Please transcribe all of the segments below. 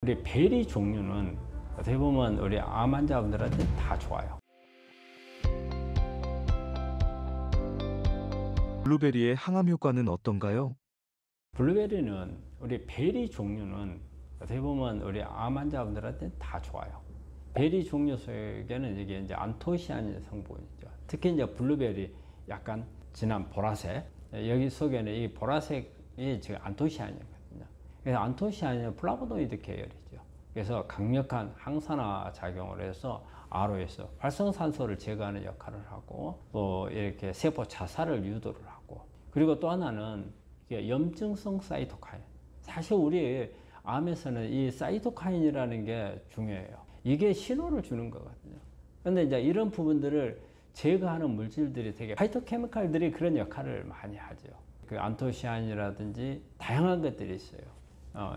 우리 베리 종류는 어떻게 보면 우리 암 환자분들한테 다 좋아요. 블루베리의 항암 효과는 어떤가요? 블루베리는 우리 베리 종류는 어떻게 보면 우리 암 환자분들한테 다 좋아요. 베리 종류 속에는 이게 이제 안토시아닌 성분이죠. 특히 이제 블루베리 약간 진한 보라색, 여기 속에는 이 보라색이 지금 안토시아닌이거든요. 그래서 안토시아닌은 플라보노이드 계열이죠. 그래서 강력한 항산화 작용을 해서 ROS 활성산소를 제거하는 역할을 하고 또 이렇게 세포 자살을 유도를 하고, 그리고 또 하나는 이게 염증성 사이토카인. 사실 우리 암에서는 이 사이토카인이라는 게 중요해요. 이게 신호를 주는 거거든요. 근데 이제 이런 부분들을 제거하는 물질들이 되게 파이토케미칼들이 그런 역할을 많이 하죠. 그 안토시아닌이라든지 다양한 것들이 있어요.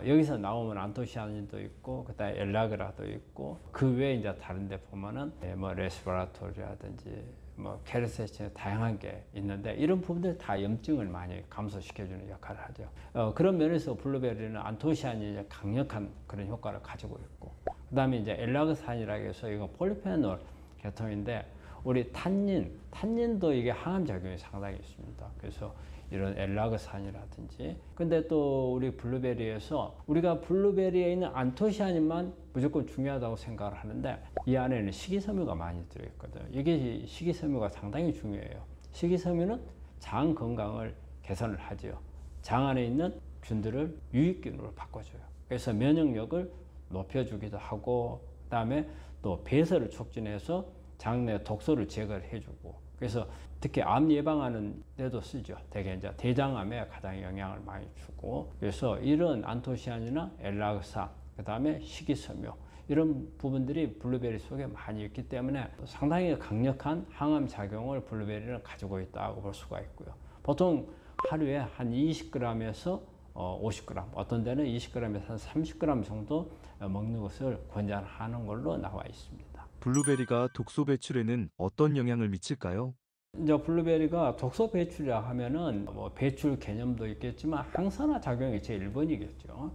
여기서 나오면 안토시아닌도 있고, 그다음에 엘라그라도 있고, 그 외에 이제 다른데 보면은 뭐 레스베라톨이라든지 뭐 케르세틴 다양한 게 있는데, 이런 부분들 다 염증을 많이 감소시켜주는 역할을 하죠. 그런 면에서 블루베리는 안토시아닌이 강력한 그런 효과를 가지고 있고, 그다음에 이제 엘라그산이라고 해서 이건 폴리페놀 계통인데, 우리 탄닌도 이게 항암 작용이 상당히 있습니다. 그래서 이런 엘라그산이라든지, 근데 또 우리 블루베리에서 우리가 블루베리에 있는 안토시아닌만 무조건 중요하다고 생각을 하는데, 이 안에는 식이섬유가 많이 들어있거든요. 이게 식이섬유가 상당히 중요해요. 식이섬유는 장 건강을 개선을 하죠. 장 안에 있는 균들을 유익균으로 바꿔줘요. 그래서 면역력을 높여주기도 하고, 그 다음에 또 배설을 촉진해서 장내 독소를 제거를 해주고, 그래서 특히 암 예방하는 데도 쓰죠. 대개 이제 대장암에 가장 영향을 많이 주고, 그래서 이런 안토시아닌이나 엘라그산, 그 다음에 식이섬유, 이런 부분들이 블루베리 속에 많이 있기 때문에 상당히 강력한 항암 작용을 블루베리는 가지고 있다고 볼 수가 있고요. 보통 하루에 한 20g에서 50g, 어떤 데는 20g에서 한 30g 정도 먹는 것을 권장하는 걸로 나와 있습니다. 블루베리가 독소 배출에는 어떤 영향을 미칠까요? 이제 블루베리가 독소 배출이라 하면은 뭐 배출 개념도 있겠지만 항산화 작용이 제일 1번이겠죠.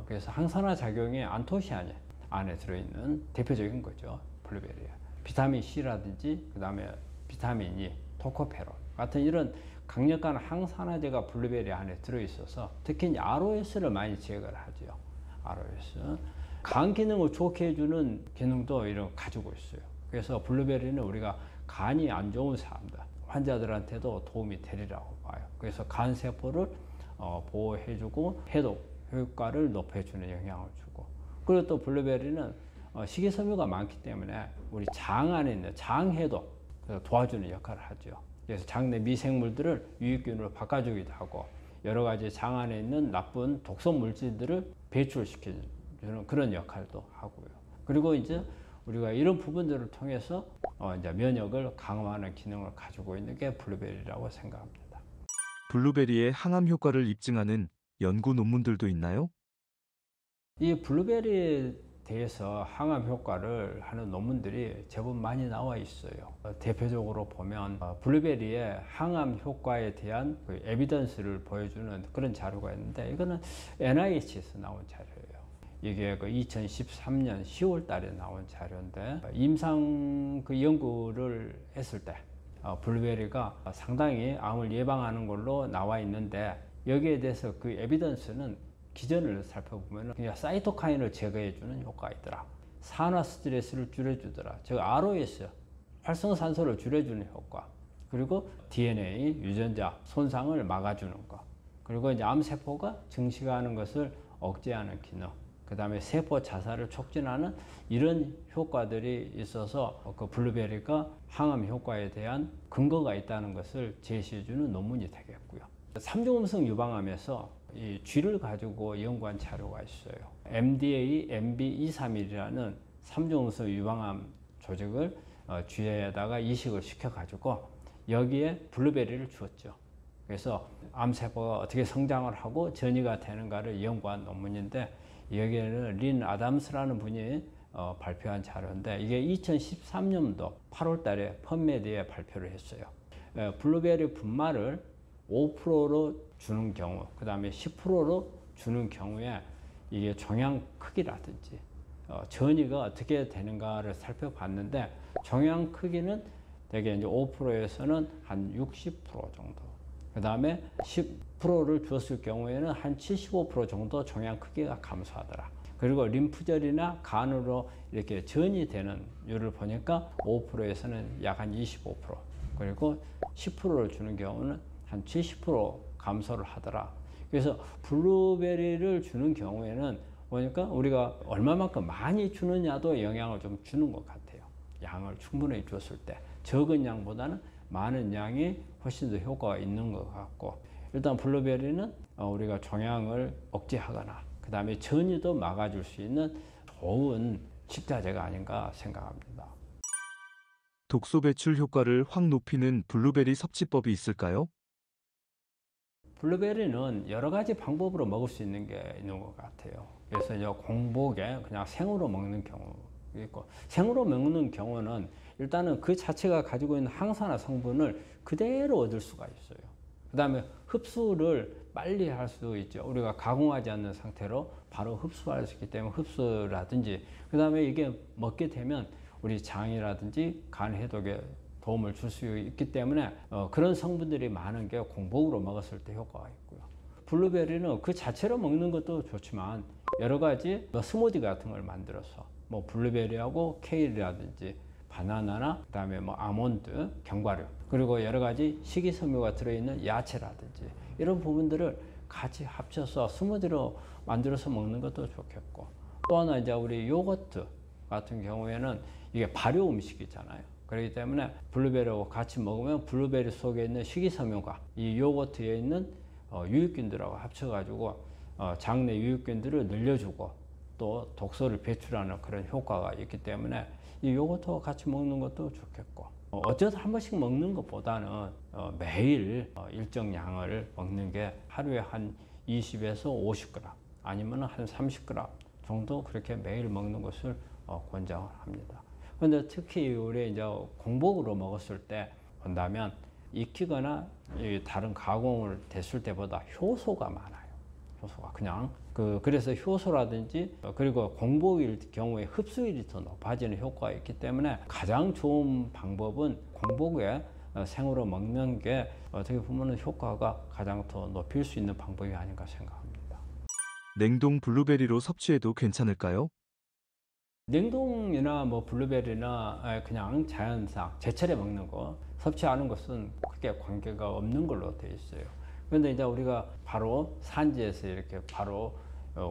그래서 항산화 작용이 안토시아닌 안에 들어있는 대표적인 거죠. 블루베리에. 비타민 C라든지, 그 다음에 비타민 E, 토코페롤 같은 이런 강력한 항산화제가 블루베리 안에 들어있어서 특히 이제 ROS를 많이 제거를 하죠. ROS. 간 기능을 좋게 해주는 기능도 이런 가지고 있어요. 그래서 블루베리는 우리가 간이 안 좋은 사람들, 환자들한테도 도움이 되리라고 봐요. 그래서 간 세포를 보호해주고 해독 효과를 높여주는 영향을 주고, 그리고 또 블루베리는 식이섬유가 많기 때문에 우리 장 안에 있는 장 해독 도와주는 역할을 하죠. 그래서 장내 미생물들을 유익균으로 바꿔주기도 하고, 여러 가지 장 안에 있는 나쁜 독성 물질들을 배출시켜주는 그런 역할도 하고요. 그리고 이제 우리가 이런 부분들을 통해서 이제 면역을 강화하는 기능을 가지고 있는 게 블루베리라고 생각합니다. 블루베리의 항암 효과를 입증하는 연구 논문들도 있나요? 이 블루베리에 대해서 항암 효과를 하는 논문들이 제법 많이 나와 있어요. 대표적으로 보면 블루베리의 항암 효과에 대한 그 에비던스를 보여주는 그런 자료가 있는데, 이거는 NIH에서 나온 자료예요. 이게 그 2013년 10월 달에 나온 자료인데, 임상 그 연구를 했을 때 블루베리가 상당히 암을 예방하는 걸로 나와 있는데, 여기에 대해서 그 에비던스는 기전을 살펴보면 그냥 사이토카인을 제거해주는 효과가 있더라, 산화 스트레스를 줄여주더라, 즉 ROS 활성산소를 줄여주는 효과, 그리고 DNA 유전자 손상을 막아주는 것, 그리고 이제 암세포가 증식하는 것을 억제하는 기능, 그 다음에 세포 자살을 촉진하는 이런 효과들이 있어서 그 블루베리가 항암 효과에 대한 근거가 있다는 것을 제시해주는 논문이 되겠고요. 3중음성 유방암에서 이 쥐를 가지고 연구한 자료가 있어요. MDA MB231이라는 3중음성 유방암 조직을 쥐에다가 이식을 시켜가지고 여기에 블루베리를 주었죠. 그래서 암세포가 어떻게 성장을 하고 전이가 되는가를 연구한 논문인데, 여기에는 린 아담스라는 분이 발표한 자료인데, 이게 2013년도 8월 달에 펀메드에 발표를 했어요. 블루베리 분말을 5%로 주는 경우, 그 다음에 10%로 주는 경우에 이게 종양 크기라든지 전이가 어떻게 되는가를 살펴봤는데 종양 크기는 대개 이제 5%에서는 한 60% 정도. 그 다음에 10%를 주었을 경우에는 한 75% 정도 종양 크기가 감소하더라. 그리고 림프절이나 간으로 이렇게 전이 되는 율을 보니까 5%에서는 약 한 25%, 그리고 10%를 주는 경우는 한 70% 감소를 하더라. 그래서 블루베리를 주는 경우에는 보니까 우리가 얼마만큼 많이 주느냐도 영향을 좀 주는 것 같아요. 양을 충분히 줬을 때 적은 양보다는 많은 양이 훨씬 더 효과가 있는 것 같고, 일단 블루베리는 우리가 종양을 억제하거나 그 다음에 전이도 막아줄 수 있는 좋은 식자재가 아닌가 생각합니다. 독소 배출 효과를 확 높이는 블루베리 섭취법이 있을까요? 블루베리는 여러 가지 방법으로 먹을 수 있는 게 있는 것 같아요. 그래서 이제 공복에 그냥 생으로 먹는 경우 있고, 생으로 먹는 경우는 일단은 그 자체가 가지고 있는 항산화 성분을 그대로 얻을 수가 있어요. 그 다음에 흡수를 빨리 할 수 있죠. 우리가 가공하지 않는 상태로 바로 흡수할 수 있기 때문에 흡수라든지, 그 다음에 이게 먹게 되면 우리 장이라든지 간 해독에 도움을 줄 수 있기 때문에 그런 성분들이 많은 게 공복으로 먹었을 때 효과가 있고요. 블루베리는 그 자체로 먹는 것도 좋지만 여러 가지 스무디 같은 걸 만들어서 뭐 블루베리하고 케일이라든지 바나나나 그다음에 뭐 아몬드, 견과류, 그리고 여러 가지 식이섬유가 들어있는 야채라든지 이런 부분들을 같이 합쳐서 스무디로 만들어서 먹는 것도 좋겠고, 또 하나 이제 우리 요거트 같은 경우에는 이게 발효 음식이잖아요. 그렇기 때문에 블루베리하고 같이 먹으면 블루베리 속에 있는 식이섬유가 이 요거트에 있는 유익균들하고 합쳐가지고 장내 유익균들을 늘려주고 또 독소를 배출하는 그런 효과가 있기 때문에 이 요거트와 같이 먹는 것도 좋겠고, 어쩌다 한 번씩 먹는 것보다는 매일 일정 양을 먹는 게 하루에 한 20에서 50g 아니면 한 30g 정도 그렇게 매일 먹는 것을 권장을 합니다. 그런데 특히 우리 이제 공복으로 먹었을 때 본다면 익히거나 다른 가공을 됐을 때보다 효소가 많아요. 효소가 그냥 그래서 효소라든지 그리고 공복일 경우에 흡수율이 더 높아지는 효과가 있기 때문에 가장 좋은 방법은 공복에 생으로 먹는 게 어떻게 보면 효과가 가장 더 높일 수 있는 방법이 아닌가 생각합니다. 냉동 블루베리로 섭취해도 괜찮을까요? 냉동이나 뭐 블루베리나 그냥 자연상 제철에 먹는 거 섭취하는 것은 크게 관계가 없는 걸로 되어 있어요. 그런데 이제 우리가 바로 산지에서 이렇게 바로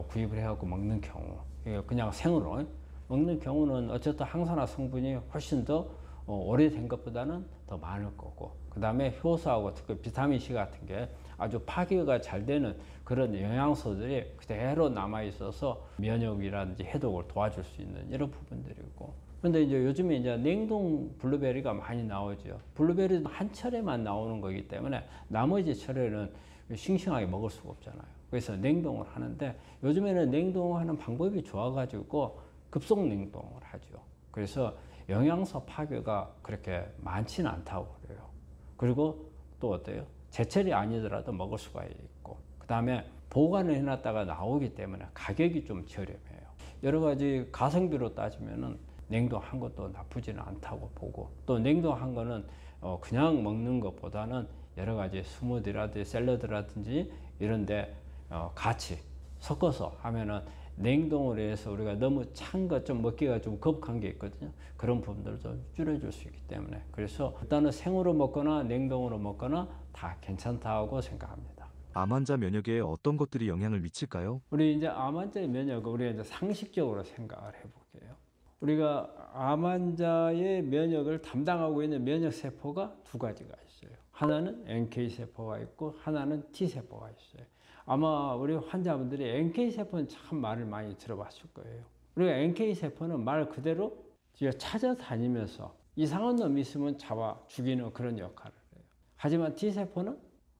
구입을 해갖고 먹는 경우, 그냥 생으로 먹는 경우는 어쨌든 항산화 성분이 훨씬 더 오래된 것보다는 더 많을 거고, 그 다음에 효소하고 특히 비타민C 같은 게 아주 파괴가 잘 되는 그런 영양소들이 그대로 남아 있어서 면역이라든지 해독을 도와줄 수 있는 이런 부분들이고, 그런데 이제 요즘에 이제 냉동 블루베리가 많이 나오죠. 블루베리도 한 철에만 나오는 거기 때문에 나머지 철에는 싱싱하게 먹을 수가 없잖아요. 그래서 냉동을 하는데 요즘에는 냉동하는 방법이 좋아가지고 급속 냉동을 하죠. 그래서 영양소 파괴가 그렇게 많지는 않다고 그래요. 그리고 또 어때요? 제철이 아니더라도 먹을 수가 있고, 그 다음에 보관을 해놨다가 나오기 때문에 가격이 좀 저렴해요. 여러 가지 가성비로 따지면은 냉동한 것도 나쁘지는 않다고 보고, 또 냉동한 거는 그냥 먹는 것보다는 여러 가지 스무디라든지 샐러드라든지 이런데 같이 섞어서 하면은 냉동을 해서 우리가 너무 찬 것 좀 먹기가 좀 거북한 게 있거든요. 그런 부분들도 줄여줄 수 있기 때문에, 그래서 일단은 생으로 먹거나 냉동으로 먹거나 다 괜찮다고 생각합니다. 암 환자 면역에 어떤 것들이 영향을 미칠까요? 우리 이제 암 환자의 면역을 우리가 이제 상식적으로 생각을 해볼게요. 우리가 암 환자의 면역을 담당하고 있는 면역 세포가 두 가지가 있어요. 하나는 NK 세포가 있고 하나는 T 세포가 있어요. 아마 우리 환자분들이 NK 세포는 참 말을 많이 들어봤을 거예요. 우리가 NK 세포는 말 그대로 찾아다니면서 이상한 놈이 있으면 잡아 죽이는 그런 역할을 해요. 하지만 T 세포는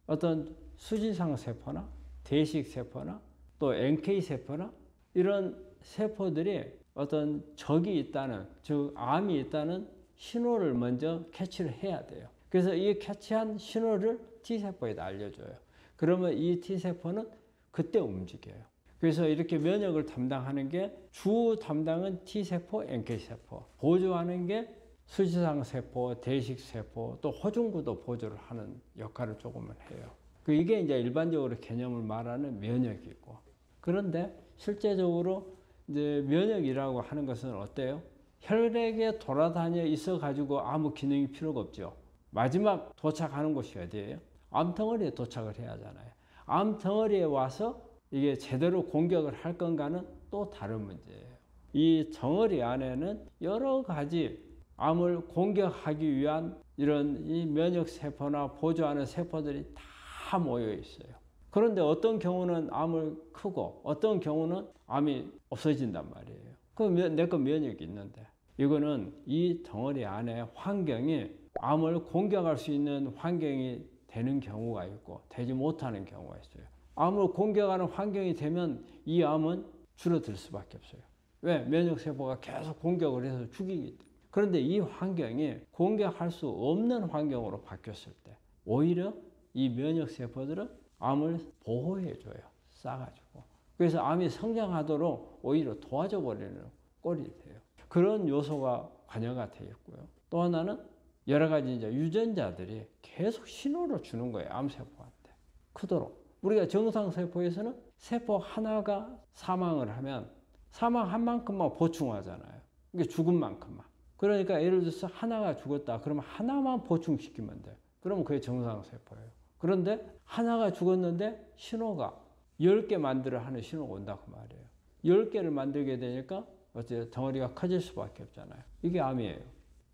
어떤 수지상 세포나 대식 세포나 또 NK 세포나 이런 세포들이 어떤 적이 있다는, 즉 암이 있다는 신호를 먼저 캐치를 해야 돼요. 그래서 이 캐치한 신호를 T세포에다 알려줘요. 그러면 이 T세포는 그때 움직여요. 그래서 이렇게 면역을 담당하는 게 주 담당은 T세포, NK세포, 보조하는 게 수지상세포, 대식세포, 또 호중구도 보조를 하는 역할을 조금은 해요. 이게 이제 일반적으로 개념을 말하는 면역이고, 그런데 실제적으로 이제 면역이라고 하는 것은 어때요? 혈액에 돌아다녀 있어 가지고 아무 기능이 필요가 없죠. 마지막 도착하는 곳이 어디예요? 암덩어리에 도착을 해야 하잖아요. 암덩어리에 와서 이게 제대로 공격을 할 건가는 또 다른 문제예요. 이 덩어리 안에는 여러 가지 암을 공격하기 위한 이런 이 면역세포나 보조하는 세포들이 다 모여 있어요. 그런데 어떤 경우는 암을 크고 어떤 경우는 암이 없어진단 말이에요. 그럼 내 거 면역이 있는데, 이거는 이 덩어리 안에 환경이 암을 공격할 수 있는 환경이 되는 경우가 있고 되지 못하는 경우가 있어요. 암을 공격하는 환경이 되면 이 암은 줄어들 수밖에 없어요. 왜? 면역세포가 계속 공격을 해서 죽이기 때문에. 그런데 이 환경이 공격할 수 없는 환경으로 바뀌었을 때 오히려 이 면역세포들은 암을 보호해줘요. 싸가지고. 그래서 암이 성장하도록 오히려 도와줘 버리는 꼴이 돼요. 그런 요소가 관여가 되어 있고요. 또 하나는 여러 가지 이제 유전자들이 계속 신호를 주는 거예요. 암세포한테. 크도록. 우리가 정상세포에서는 세포 하나가 사망을 하면 사망한 만큼만 보충하잖아요. 이게 죽은 만큼만. 그러니까 예를 들어서 하나가 죽었다. 그러면 하나만 보충시키면 돼요. 그러면 그게 정상세포예요. 그런데 하나가 죽었는데 신호가 10개 만들어 하는 신호가 온다고 말이에요. 10개를 만들게 되니까 어째 덩어리가 커질 수밖에 없잖아요. 이게 암이에요.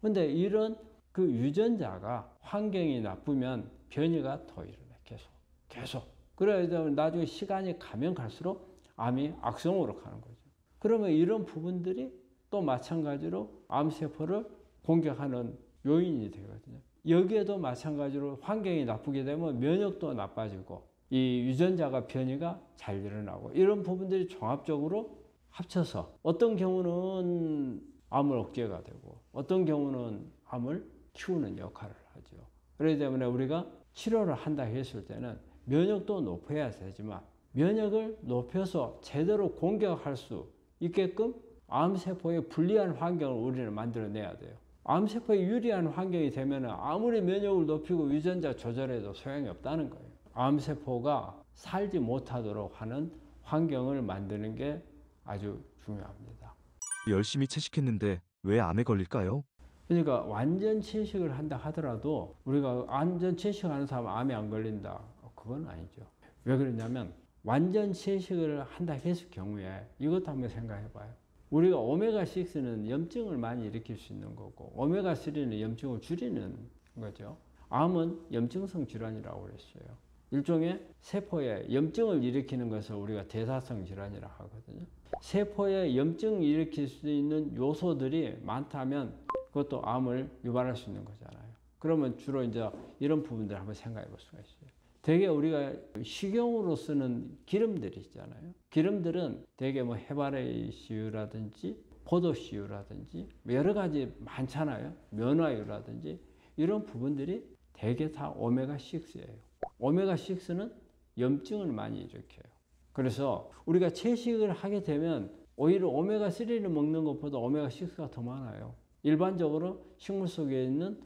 근데 이런 그 유전자가 환경이 나쁘면 변이가 더 일어나요. 계속. 그래야 나중에 시간이 가면 갈수록 암이 악성으로 가는 거죠. 그러면 이런 부분들이 또 마찬가지로 암세포를 공격하는 요인이 되거든요. 여기에도 마찬가지로 환경이 나쁘게 되면 면역도 나빠지고 이 유전자가 변이가 잘 일어나고 이런 부분들이 종합적으로 합쳐서 어떤 경우는 암을 억제가 되고 어떤 경우는 암을 키우는 역할을 하죠. 그렇기 때문에 우리가 치료를 한다 했을 때는 면역도 높여야 되지만 면역을 높여서 제대로 공격할 수 있게끔 암세포에 불리한 환경을 우리는 만들어내야 돼요. 암세포에 유리한 환경이 되면 아무리 면역을 높이고 유전자 조절해도 소용이 없다는 거예요. 암세포가 살지 못하도록 하는 환경을 만드는 게 아주 중요합니다. 열심히 채식했는데 왜 암에 걸릴까요? 그러니까 완전 채식을 한다 하더라도 우리가 완전 채식하는 사람은 암에 안 걸린다. 그건 아니죠. 왜 그러냐면 완전 채식을 한다 했을 경우에 이것도 한번 생각해 봐요. 우리가 오메가6는 염증을 많이 일으킬 수 있는 거고 오메가3는 염증을 줄이는 거죠. 암은 염증성 질환이라고 그랬어요. 일종의 세포에 염증을 일으키는 것을 우리가 대사성 질환이라고 하거든요. 세포에 염증을 일으킬 수 있는 요소들이 많다면 그것도 암을 유발할 수 있는 거잖아요. 그러면 주로 이제 이런 부분들을 한번 생각해 볼 수가 있어요. 대개 우리가 식용으로 쓰는 기름들이 있잖아요. 기름들은 대개 뭐 해바라기씨유라든지 포도씨유라든지 여러 가지 많잖아요. 면화유라든지 이런 부분들이 대개 다 오메가6예요. 오메가6는 염증을 많이 일으켜요. 그래서 우리가 채식을 하게 되면 오히려 오메가3를 먹는 것보다 오메가6가 더 많아요. 일반적으로 식물 속에 있는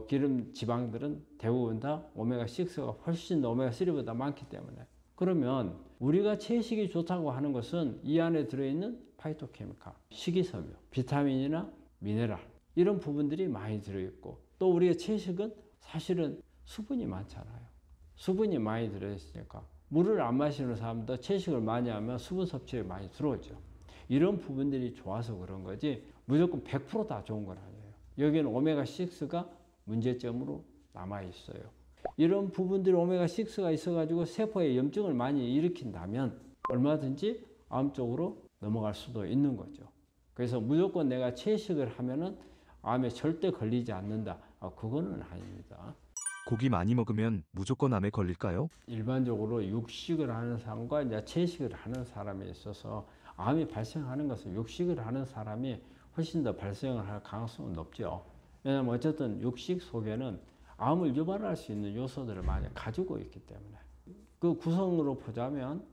기름 지방들은 대부분 다 오메가6가 훨씬 오메가3보다 많기 때문에. 그러면 우리가 채식이 좋다고 하는 것은 이 안에 들어있는 파이토케미칼, 식이섬유, 비타민이나 미네랄 이런 부분들이 많이 들어있고 또 우리의 채식은 사실은 수분이 많잖아요. 수분이 많이 들어있으니까 물을 안 마시는 사람도 채식을 많이 하면 수분 섭취가 많이 들어오죠. 이런 부분들이 좋아서 그런 거지 무조건 100% 다 좋은 건 아니에요. 여기는 오메가6가 문제점으로 남아 있어요. 이런 부분들이 오메가6가 있어가지고 세포에 염증을 많이 일으킨다면 얼마든지 암 쪽으로 넘어갈 수도 있는 거죠. 그래서 무조건 내가 채식을 하면은 암에 절대 걸리지 않는다. 그거는 아닙니다. 고기 많이 먹으면 무조건 암에 걸릴까요? 일반적으로 육식을 하는 사람과 이제 채식을 하는 사람에 있어서 암이 발생하는 것은 육식을 하는 사람이 훨씬 더 발생을 할 가능성은 높죠. 왜냐하면 어쨌든 육식 속에는 암을 유발할 수 있는 요소들을 많이 가지고 있기 때문에 그 구성으로 보자면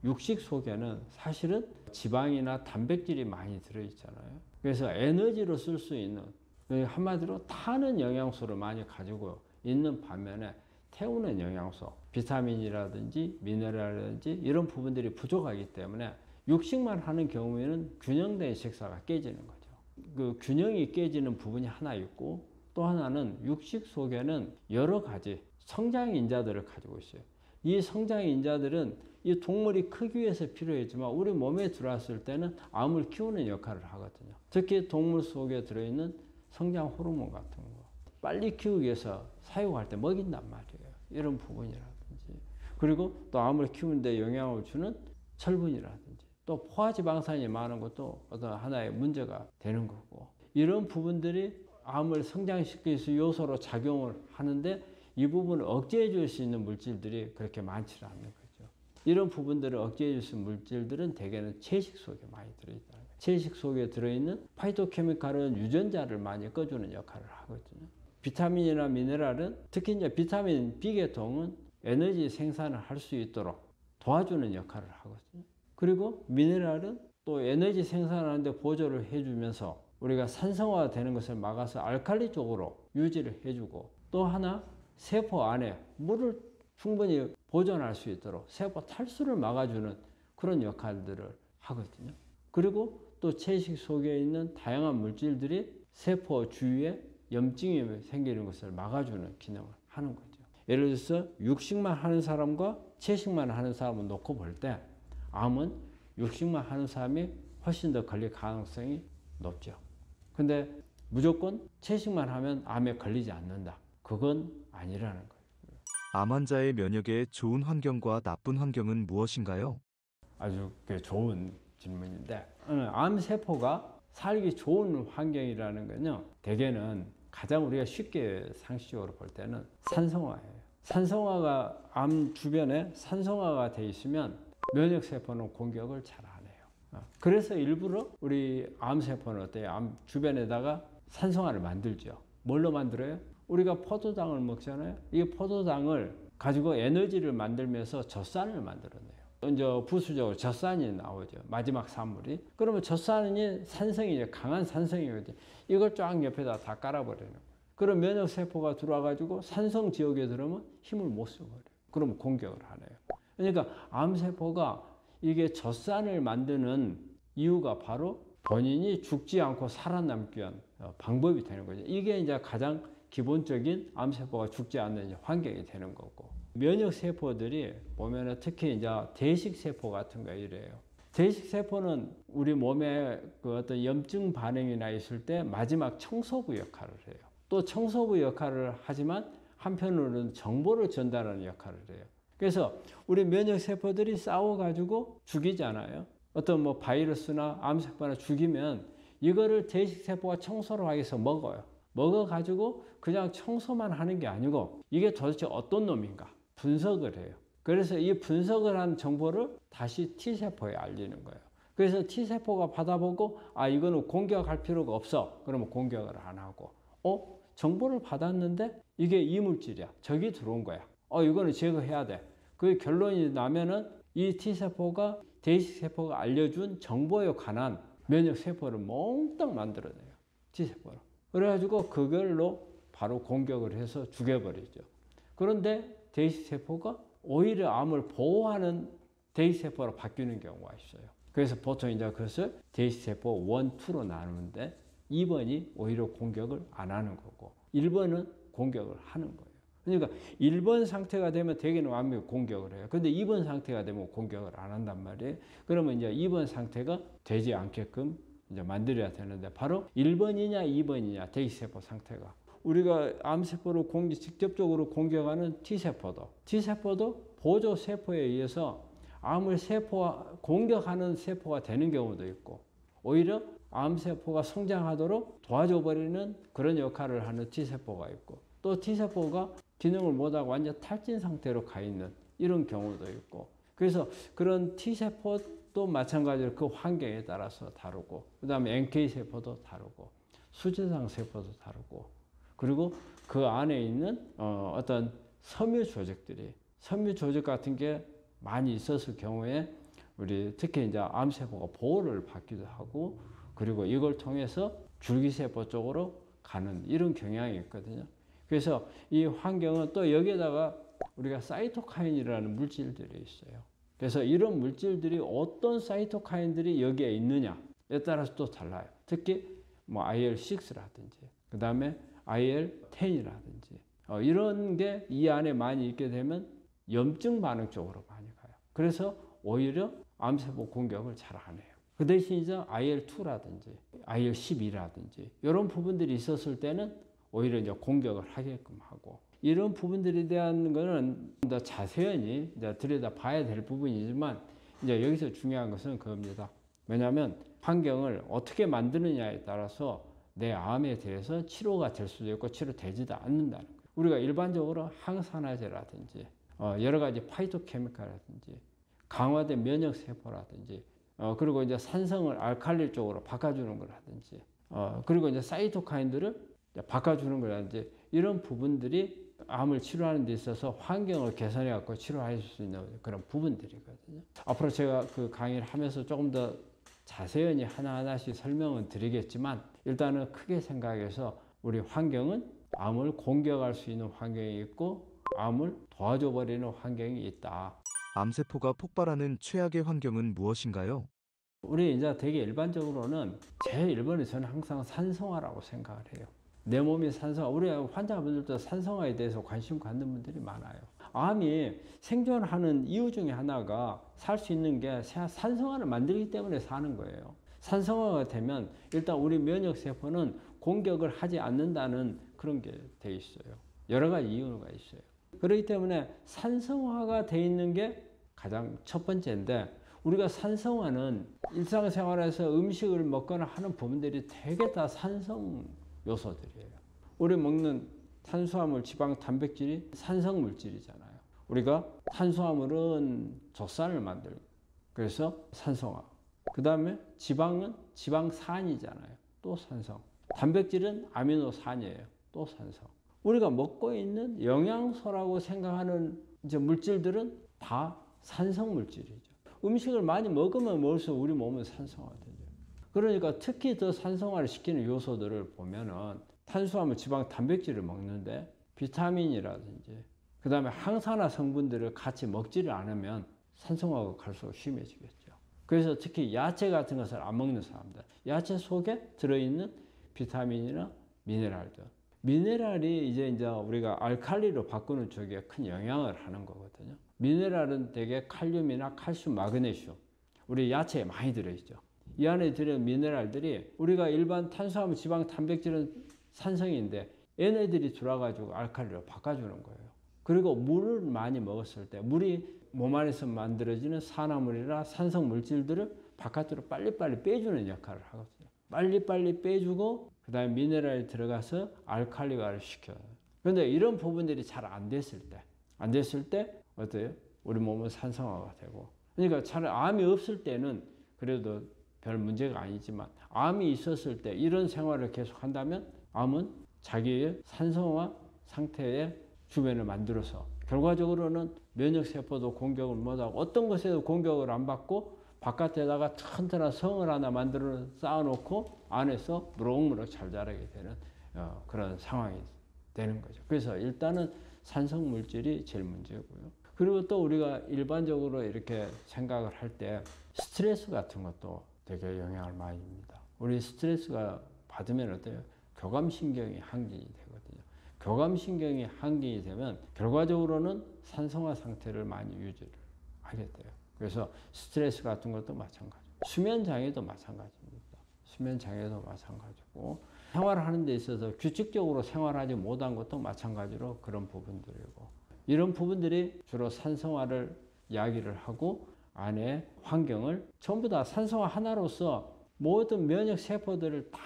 육식 속에는 사실은 지방이나 단백질이 많이 들어있잖아요. 그래서 에너지로 쓸 수 있는, 한마디로 타는 영양소를 많이 가지고 있는 반면에 태우는 영양소, 비타민이라든지 미네랄이라든지 이런 부분들이 부족하기 때문에 육식만 하는 경우에는 균형된 식사가 깨지는 거죠. 그 균형이 깨지는 부분이 하나 있고, 또 하나는 육식 속에는 여러 가지 성장인자들을 가지고 있어요. 이 성장인자들은 이 동물이 크기 위해서 필요했지만 우리 몸에 들어왔을 때는 암을 키우는 역할을 하거든요. 특히 동물 속에 들어있는 성장 호르몬 같은 거 빨리 키우기 위해서 사육할 때 먹인단 말이에요. 이런 부분이라든지, 그리고 또 암을 키우는데 영향을 주는 철분이라든지, 또 포화지방산이 많은 것도 어떤 하나의 문제가 되는 거고, 이런 부분들이 암을 성장시키기 위해서 요소로 작용을 하는데 이 부분을 억제해 줄 수 있는 물질들이 그렇게 많지 않는 거죠. 이런 부분들을 억제해 줄 수 있는 물질들은 대개는 채식 속에 많이 들어있다는 거예요. 채식 속에 들어있는 파이토케미칼은 유전자를 많이 꺼주는 역할을 하거든요. 비타민이나 미네랄은, 특히 이제 비타민 B계통은 에너지 생산을 할 수 있도록 도와주는 역할을 하거든요. 그리고 미네랄은 또 에너지 생산하는데 보조를 해주면서 우리가 산성화가 되는 것을 막아서 알칼리 쪽으로 유지를 해주고, 또 하나 세포 안에 물을 충분히 보존할 수 있도록 세포 탈수를 막아주는 그런 역할들을 하거든요. 그리고 또 채식 속에 있는 다양한 물질들이 세포 주위에 염증이 생기는 것을 막아주는 기능을 하는 거죠. 예를 들어서 육식만 하는 사람과 채식만 하는 사람을 놓고 볼 때 암은 육식만 하는 사람이 훨씬 더 걸릴 가능성이 높죠. 근데 무조건 채식만 하면 암에 걸리지 않는다, 그건 아니라는 거예요. 암 환자의 면역에 좋은 환경과 나쁜 환경은 무엇인가요? 아주 좋은 질문인데, 암세포가 살기 좋은 환경이라는 건요, 대개는 가장 우리가 쉽게 상식적으로 볼 때는 산성화예요. 산성화가, 암 주변에 산성화가 돼 있으면 면역세포는 공격을 잘 안 해요. 그래서 일부러 우리 암세포는 어때요? 암 주변에다가 산성화를 만들죠. 뭘로 만들어요? 우리가 포도당을 먹잖아요. 이 포도당을 가지고 에너지를 만들면서 젖산을 만들어내요. 이제 부수적으로 젖산이 나오죠. 마지막 산물이. 그러면 젖산이 산성이 강한 산성이거든요. 이걸 쫙 옆에다 다 깔아버리는 거예요. 그럼 면역세포가 들어와가지고 산성 지역에 들어오면 힘을 못 써버려요. 그러면 공격을 하네요. 그러니까 암세포가 이게 젖산을 만드는 이유가 바로 본인이 죽지 않고 살아남기 위한 방법이 되는 거죠. 이게 이제 가장 기본적인 암세포가 죽지 않는 환경이 되는 거고, 면역세포들이 보면은 특히 이제 대식세포 같은 거 이래요. 대식세포는 우리 몸에 그 어떤 염증 반응이나 있을 때 마지막 청소부 역할을 해요. 또 청소부 역할을 하지만 한편으로는 정보를 전달하는 역할을 해요. 그래서 우리 면역세포들이 싸워가지고 죽이잖아요. 어떤 뭐 바이러스나 암세포나 죽이면 이거를 대식세포가 청소를 하기 위해서 먹어요. 먹어가지고 그냥 청소만 하는 게 아니고 이게 도대체 어떤 놈인가 분석을 해요. 그래서 이 분석을 한 정보를 다시 T세포에 알리는 거예요. 그래서 T세포가 받아보고 이거는 공격할 필요가 없어. 그러면 공격을 안 하고, 정보를 받았는데 이게 이물질이야. 적이 들어온 거야. 이거는 제거해야 돼. 그 결론이 나면은 이 T세포가 대식세포가 알려준 정보에 관한 면역세포를 몽땅 만들어내요. T세포로. 그래가지고 그걸로 바로 공격을 해서 죽여버리죠. 그런데 대식세포가 오히려 암을 보호하는 대식세포로 바뀌는 경우가 있어요. 그래서 보통 이제 그것을 대식세포 1, 2로 나누는데 2번이 오히려 공격을 안 하는 거고 1번은 공격을 하는 거예요. 그러니까 1번 상태가 되면 대개는 암이 공격을 해요. 근데 2번 상태가 되면 공격을 안 한단 말이에요. 그러면 이제 2번 상태가 되지 않게끔 이제 만들어야 되는데 바로 1번이냐 2번이냐 대식세포 상태가, 우리가 암세포를 직접적으로 공격하는 T세포도 보조세포에 의해서 암을 공격하는 세포가 되는 경우도 있고, 오히려 암세포가 성장하도록 도와줘버리는 그런 역할을 하는 T세포가 있고, 또 T세포가 기능을 못하고 완전 탈진 상태로 가 있는 이런 경우도 있고, 그래서 그런 T세포도 마찬가지로 그 환경에 따라서 다르고, 그 다음에 NK세포도 다르고, 수지상세포도 다르고, 그리고 그 안에 있는 어떤 섬유 조직들이, 섬유 조직 같은 게 많이 있었을 경우에 우리 특히 이제 암세포가 보호를 받기도 하고 그리고 이걸 통해서 줄기세포 쪽으로 가는 이런 경향이 있거든요. 그래서 이 환경은 또 여기에다가 우리가 사이토카인이라는 물질들이 있어요. 그래서 이런 물질들이 어떤 사이토카인들이 여기에 있느냐에 따라서 또 달라요. 특히 뭐 IL6라든지 그 다음에 IL10이라든지 이런 게 이 안에 많이 있게 되면 염증 반응 쪽으로 많이 가요. 그래서 오히려 암세포 공격을 잘 안 해요. 그 대신 이제 IL2라든지 IL12라든지 이런 부분들이 있었을 때는 오히려 이제 공격을 하게끔 하고 이런 부분들에 대한 거는 더 자세히 이제 들여다 봐야 될 부분이지만 이제 여기서 중요한 것은 그겁니다. 왜냐하면 환경을 어떻게 만드느냐에 따라서 내 암에 대해서 치료가 될 수도 있고 치료되지도 않는다는 거예요. 우리가 일반적으로 항산화제라든지 여러 가지 파이토케미칼이라든지 강화된 면역세포라든지 그리고 이제 산성을 알칼리 쪽으로 바꿔주는 거라든지 그리고 이제 사이토카인들을 바꿔주는 거라든지 이런 부분들이 암을 치료하는 데 있어서 환경을 개선해 갖고 치료할 수 있는 그런 부분들이거든요. 앞으로 제가 그 강의를 하면서 조금 더 자세히 하나하나씩 설명은 드리겠지만 일단은 크게 생각해서 우리 환경은 암을 공격할 수 있는 환경이 있고 암을 도와줘 버리는 환경이 있다. 암세포가 폭발하는 최악의 환경은 무엇인가요? 우리 이제 되게 일반적으로는 제일 1번에 저는 항상 산성화라고 생각을 해요. 내 몸이 산성화, 우리 환자분들도 산성화에 대해서 관심 갖는 분들이 많아요. 암이 생존하는 이유 중에 하나가 살 수 있는 게 산성화를 만들기 때문에 사는 거예요. 산성화가 되면 일단 우리 면역세포는 공격을 하지 않는다는 그런 게 돼 있어요. 여러 가지 이유가 있어요. 그렇기 때문에 산성화가 돼 있는 게 가장 첫 번째인데 우리가 산성화는 일상생활에서 음식을 먹거나 하는 부분들이 되게 다 산성 요소들이에요. 우리 먹는 탄수화물, 지방, 단백질이 산성 물질이잖아요. 우리가 탄수화물은 젖산을 만들고 그래서 산성화. 그 다음에 지방은 지방산이잖아요. 또 산성. 단백질은 아미노산이에요. 또 산성. 우리가 먹고 있는 영양소라고 생각하는 이제 물질들은 다 산성 물질이죠. 음식을 많이 먹으면 먹을수록 우리 몸은 산성화되죠. 그러니까 특히 더 산성화를 시키는 요소들을 보면은 탄수화물, 지방, 단백질을 먹는데 비타민이라든지 그 다음에 항산화 성분들을 같이 먹지를 않으면 산성화가 갈수록 심해지겠죠. 그래서 특히 야채 같은 것을 안 먹는 사람들, 야채 속에 들어있는 비타민이나 미네랄들, 미네랄이 이제 우리가 알칼리로 바꾸는 쪽에 큰 영향을 하는 거거든요. 미네랄은 대개 칼륨이나 칼슘, 마그네슘, 우리 야채에 많이 들어있죠. 이 안에 들어있는 미네랄들이 우리가 일반 탄수화물, 지방, 단백질은 산성인데 얘네들이 들어와가지고 알칼리로 바꿔주는 거예요. 그리고 물을 많이 먹었을 때 물이 몸 안에서 만들어지는 산화물이나 산성 물질들을 바깥으로 빨리빨리 빼주는 역할을 하거든요. 빨리빨리 빼주고 그 다음에 미네랄이 들어가서 알칼리화를 시켜요. 그런데 이런 부분들이 잘 안 됐을 때 어때요? 우리 몸은 산성화가 되고 그러니까 차라리 암이 없을 때는 그래도 별 문제가 아니지만 암이 있었을 때 이런 생활을 계속 한다면 암은 자기의 산성화 상태의 주변을 만들어서 결과적으로는 면역세포도 공격을 못하고 어떤 것에도 공격을 안 받고 바깥에다가 튼튼한 성을 하나 만들어 쌓아놓고 안에서 무럭무럭 잘 자라게 되는 그런 상황이 되는 거죠. 그래서 일단은 산성 물질이 제일 문제고요. 그리고 또 우리가 일반적으로 이렇게 생각을 할 때 스트레스 같은 것도 되게 영향을 많이 줍니다. 우리 스트레스가 받으면 어때요? 교감신경이 항진이 되거든요. 교감신경이 항진이 되면 결과적으로는 산성화 상태를 많이 유지를 하게 돼요. 그래서 스트레스 같은 것도 마찬가지고 수면장애도 마찬가지입니다. 수면장애도 마찬가지고 생활하는 데 있어서 규칙적으로 생활하지 못한 것도 마찬가지로 그런 부분들이고 이런 부분들이 주로 산성화를 이야기를 하고 안에 환경을 전부 다 산성화 하나로서 모든 면역 세포들을 다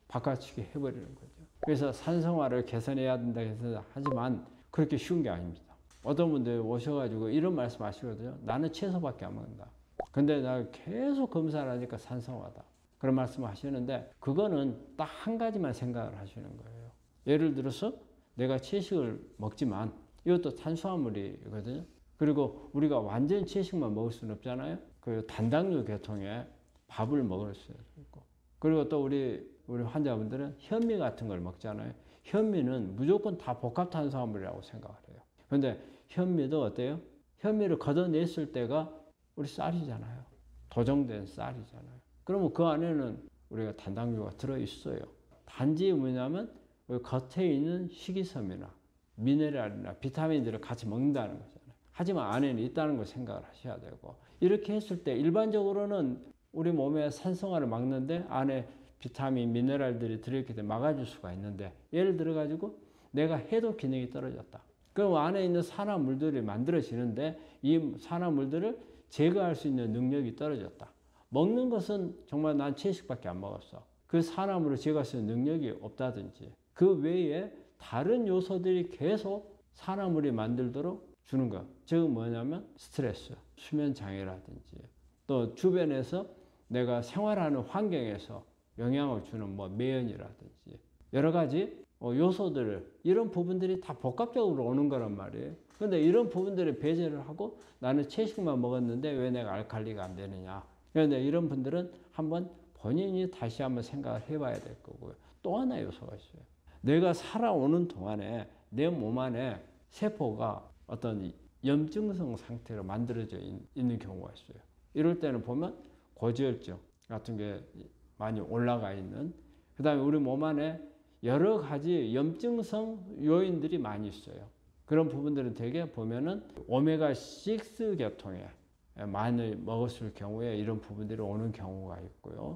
바꿔치기 해버리는 거죠. 그래서 산성화를 개선해야 된다 해서 하지만 그렇게 쉬운 게 아닙니다. 어떤 분들 오셔가지고 이런 말씀 하시거든요. 나는 채소밖에 안 먹는다. 근데 나 계속 검사를 하니까 산성화다. 그런 말씀 하시는데 그거는 딱 한 가지만 생각을 하시는 거예요. 예를 들어서 내가 채식을 먹지만 이것도 탄수화물이거든요. 그리고 우리가 완전 채식만 먹을 수는 없잖아요. 그 단당류 계통의 밥을 먹을 수 있고, 그리고 또 우리 환자분들은 현미 같은 걸 먹잖아요. 현미는 무조건 다 복합탄수화물이라고 생각을 해요. 그런데 현미도 어때요? 현미를 걷어냈을 때가 우리 쌀이잖아요. 도정된 쌀이잖아요. 그러면 그 안에는 우리가 단당류가 들어있어요. 단지 뭐냐면 겉에 있는 식이섬유나 미네랄이나 비타민들을 같이 먹는다는 거잖아요. 하지만 안에는 있다는 걸 생각을 하셔야 되고, 이렇게 했을 때 일반적으로는 우리 몸에 산성화를 막는데 안에 비타민, 미네랄들이 들어있기 때문에 막아줄 수가 있는데, 예를 들어 가지고 내가 해독 기능이 떨어졌다. 그럼 안에 있는 산화물들이 만들어지는데 이 산화물들을 제거할 수 있는 능력이 떨어졌다. 먹는 것은 정말 난 채식밖에 안 먹었어. 그 산화물을 제거할 수 있는 능력이 없다든지, 그 외에 다른 요소들이 계속 산화물이 만들도록 주는 것. 즉 뭐냐면 스트레스, 수면 장애라든지, 또 주변에서 내가 생활하는 환경에서 영향을 주는 뭐 매연이라든지 여러 가지 요소들을, 이런 부분들이 다 복합적으로 오는 거란 말이에요. 그런데 이런 부분들을 배제를 하고 나는 채식만 먹었는데 왜 내가 알칼리가 안 되느냐. 그런데 이런 분들은 한번 본인이 다시 한번 생각을 해봐야 될 거고요. 또 하나 요소가 있어요. 내가 살아오는 동안에 내 몸 안에 세포가 어떤 염증성 상태로 만들어져 있는 경우가 있어요. 이럴 때는 보면 고지혈증 같은 게 많이 올라가 있는, 그 다음에 우리 몸 안에 여러 가지 염증성 요인들이 많이 있어요. 그런 부분들은 되게 보면은 오메가6 계통에 많이 먹었을 경우에 이런 부분들이 오는 경우가 있고요.